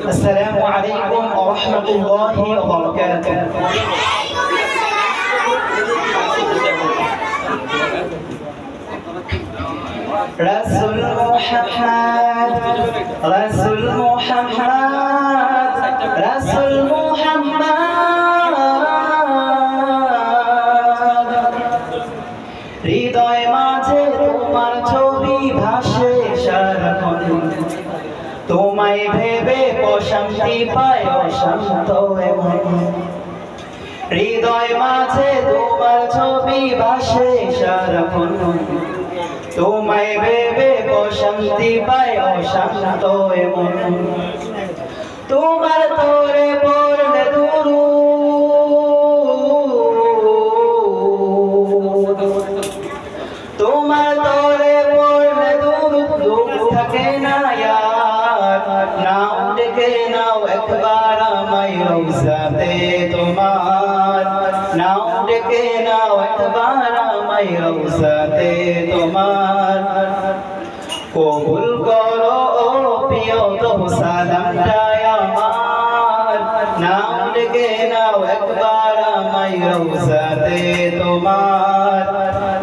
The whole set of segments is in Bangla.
আসসালামু আলাইকুম ওয়া রাহমাতুল্লাহি ওয়া বারাকাতুহু। রাসূল মুহাম্মদ রাসূল মুহাম্মদ রাসূল মুহাম্মদ হৃদয় মাঝে তোমার ছবি ভাসে সারাক্ষণ, তোমায় ভেবে প্রশান্তি পায় অশান্ত মন। হৃদয় মাঝে তোমার ছবি ভাসে সারাক্ষণ, তোমায় ভেবে প্রশান্তি পায় অশান্ত মন। তোমার তোরে পড়লে দুরূদ, তোমার তোরে পড়লে দুরূদ থাকে না ইয়ার। নাও ডেকে নাও একবার আমায় রওজাতে তোমার, নাও ডেকে নাও একবার আমায় রওজাতে তোমার। কবুল করো ও প্রিয়তম সালামটা আমার, নাও ডেকে নাও একবার আমায় রওজাতে তোমার,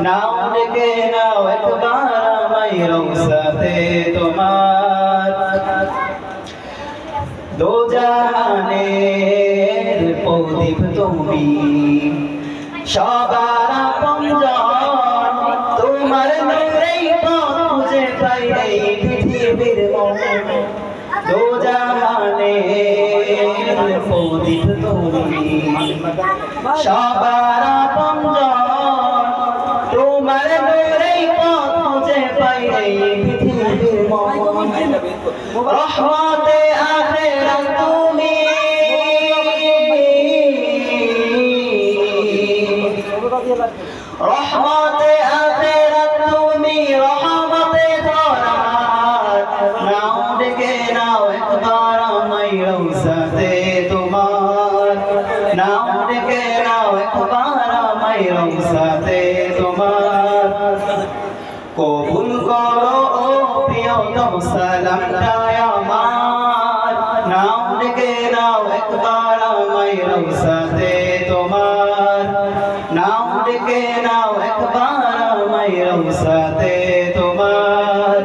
নাও ডেকে নাও একবার আমায় রওজাতে তোমার। দো জাহানের প্রদীপ তুমি, সবার আপনজন, তোমার নূরেই পথ খুঁজে পাই এই পৃথিবীর মন। দো জাহানের প্রদীপ তুমি, সবার আপনজন, তোমার নূরেই পথ খুঁজে পাই এই পৃথিবীর মন। রহমতে আখিরাত তুমি, রহমতে আখিরাত তুমি, রহমতে ধরাত। নাও ডেকে নাও একবার আমায় রওজাতে তোমার, নাও ডেকে নাও একবার আমায় রওজাতে তোমার। কবুল করো ও প্রিয়তম সালামটা আমার, নাও ডেকে নাও একবার আমায় রওজাতে তোমার, নাও ডেকে নাও একবার আমায় রওজাতে তোমার।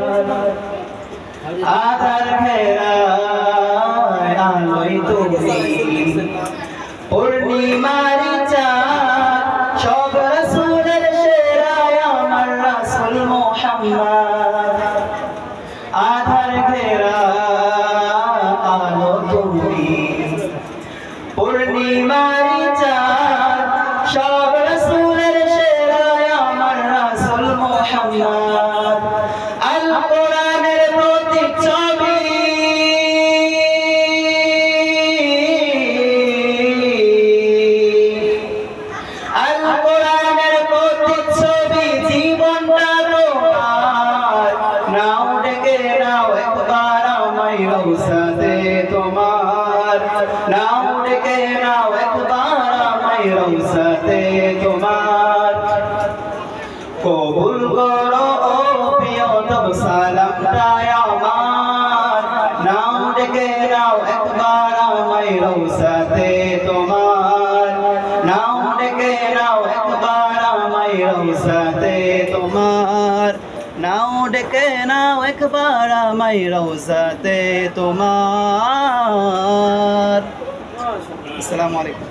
আধার ঘেরায় আলোয় তুমি, পূর্ণিমারি চাঁদ, সব রাসূলের সেরা আমার রাসূল মুহাম্মদ। আধার ঘেরা আলো তুমি, পূর্ণিমারি চাঁদ, সব রাসূলের সেরা আমার রাসূল মুহাম্মদ। আল কোরআনের প্রতিচ্ছবি, আল কোরআনের প্রতিচ্ছবি, জীবনটা তোমার। নাও ডেকে নাও একবার আমায় রওজাতে তোমার, নাও ডেকে নাও একবার আমায় রওজাতে তোমার। কবুল করো ও প্রিয়তম সালামটা আমার, নাও ডেকে নাও একবার আমায় রওজাতে তোমার, নাও ডেকে নাও একবার আমায় রওজাতে তোমার, নাও ডেকে নাও একবার আমায় রওজাতে তোমার। আসসালামু আলাইকুম।